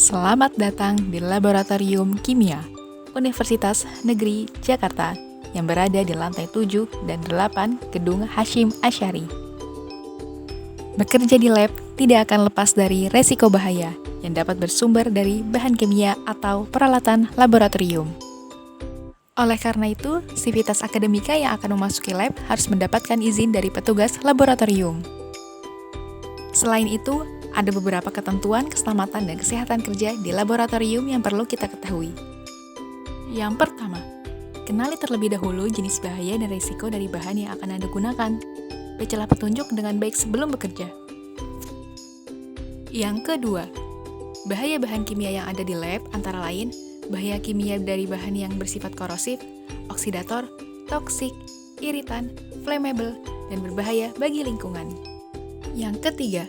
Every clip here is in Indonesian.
Selamat datang di Laboratorium Kimia Universitas Negeri Jakarta yang berada di lantai 7 dan 8 Gedung Hasyim Asy'ari. Bekerja di lab tidak akan lepas dari resiko bahaya yang dapat bersumber dari bahan kimia atau peralatan laboratorium. Oleh karena itu, sivitas akademika yang akan memasuki lab harus mendapatkan izin dari petugas laboratorium. Selain itu, ada beberapa ketentuan keselamatan dan kesehatan kerja di laboratorium yang perlu kita ketahui. Yang pertama, kenali terlebih dahulu jenis bahaya dan risiko dari bahan yang akan Anda gunakan. Bacalah petunjuk dengan baik sebelum bekerja. Yang kedua, bahaya bahan kimia yang ada di lab antara lain bahaya kimia dari bahan yang bersifat korosif, oksidator, toksik, iritan, flammable, dan berbahaya bagi lingkungan. Yang ketiga,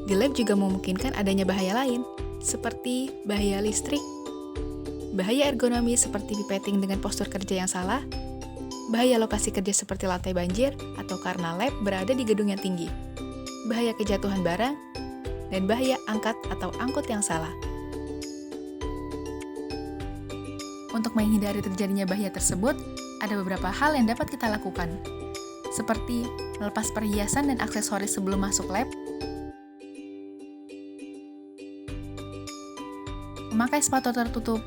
di lab juga memungkinkan adanya bahaya lain, seperti bahaya listrik, bahaya ergonomi seperti pipetting dengan postur kerja yang salah, bahaya lokasi kerja seperti lantai banjir atau karena lab berada di gedung yang tinggi, bahaya kejatuhan barang, dan bahaya angkat atau angkut yang salah. Untuk menghindari terjadinya bahaya tersebut, ada beberapa hal yang dapat kita lakukan, seperti melepas perhiasan dan aksesoris sebelum masuk lab, memakai sepatu tertutup,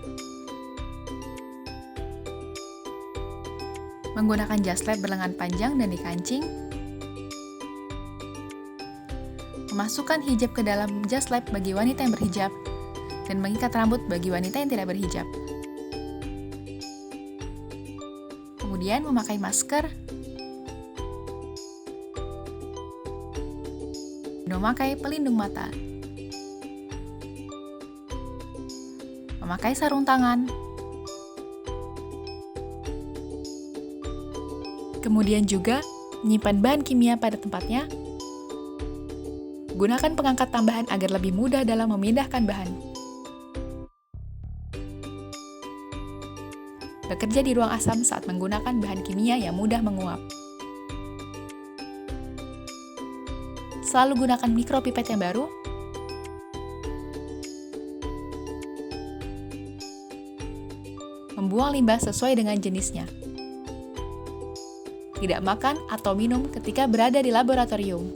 menggunakan jas lab berlengan panjang dan dikancing, memasukkan hijab ke dalam jas lab bagi wanita yang berhijab, dan mengikat rambut bagi wanita yang tidak berhijab. Kemudian memakai masker, dan memakai pelindung mata. Memakai sarung tangan, kemudian juga menyimpan bahan kimia pada tempatnya. Gunakan pengangkat tambahan agar lebih mudah dalam memindahkan bahan. Bekerja di ruang asam saat menggunakan bahan kimia yang mudah menguap. Selalu gunakan mikropipet yang baru. Membuang limbah sesuai dengan jenisnya. Tidak makan atau minum ketika berada di laboratorium.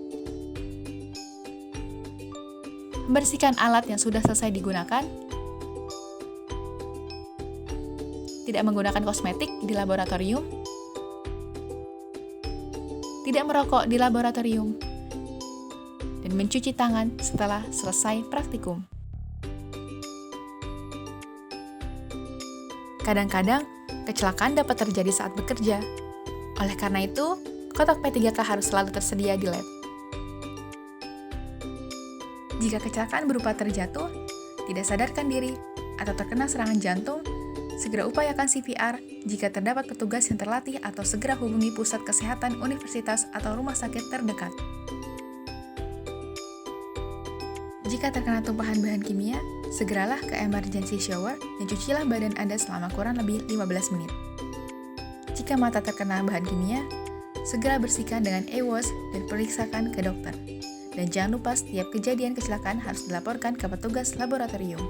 Membersihkan alat yang sudah selesai digunakan. Tidak menggunakan kosmetik di laboratorium. Tidak merokok di laboratorium. Dan mencuci tangan setelah selesai praktikum. Kadang-kadang, kecelakaan dapat terjadi saat bekerja. Oleh karena itu, kotak P3K harus selalu tersedia di lab. Jika kecelakaan berupa terjatuh, tidak sadarkan diri, atau terkena serangan jantung, segera upayakan CPR jika terdapat petugas yang terlatih atau segera hubungi pusat kesehatan universitas atau rumah sakit terdekat. Jika terkena tumpahan bahan kimia, segeralah ke emergency shower dan cucilah badan Anda selama kurang lebih 15 menit. Jika mata terkena bahan kimia, segera bersihkan dengan e-wash dan periksakan ke dokter. Dan jangan lupa setiap kejadian kecelakaan harus dilaporkan ke petugas laboratorium.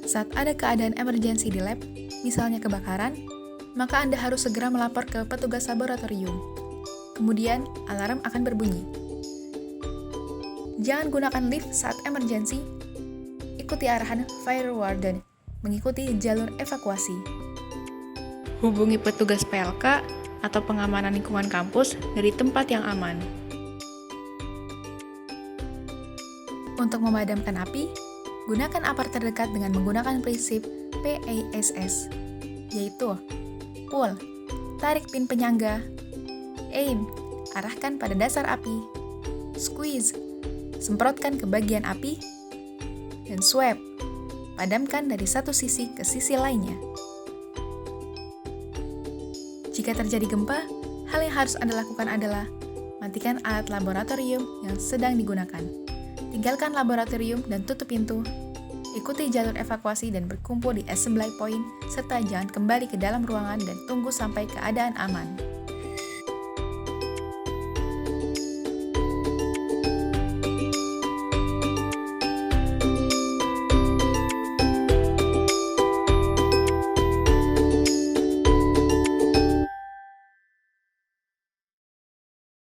Saat ada keadaan emergensi di lab, misalnya kebakaran, maka Anda harus segera melapor ke petugas laboratorium. Kemudian, alarm akan berbunyi. Jangan gunakan lift saat emergensi. Ikuti arahan fire warden, mengikuti jalur evakuasi. Hubungi petugas PLK atau pengamanan lingkungan kampus dari tempat yang aman. Untuk memadamkan api, gunakan apar terdekat dengan menggunakan prinsip PASS, yaitu pull, tarik pin penyangga, aim, arahkan pada dasar api, squeeze, semprotkan ke bagian api, dan swab, padamkan dari satu sisi ke sisi lainnya. Jika terjadi gempa, hal yang harus Anda lakukan adalah matikan alat laboratorium yang sedang digunakan. Tinggalkan laboratorium dan tutup pintu. Ikuti jalur evakuasi dan berkumpul di assembly point, serta jangan kembali ke dalam ruangan dan tunggu sampai keadaan aman.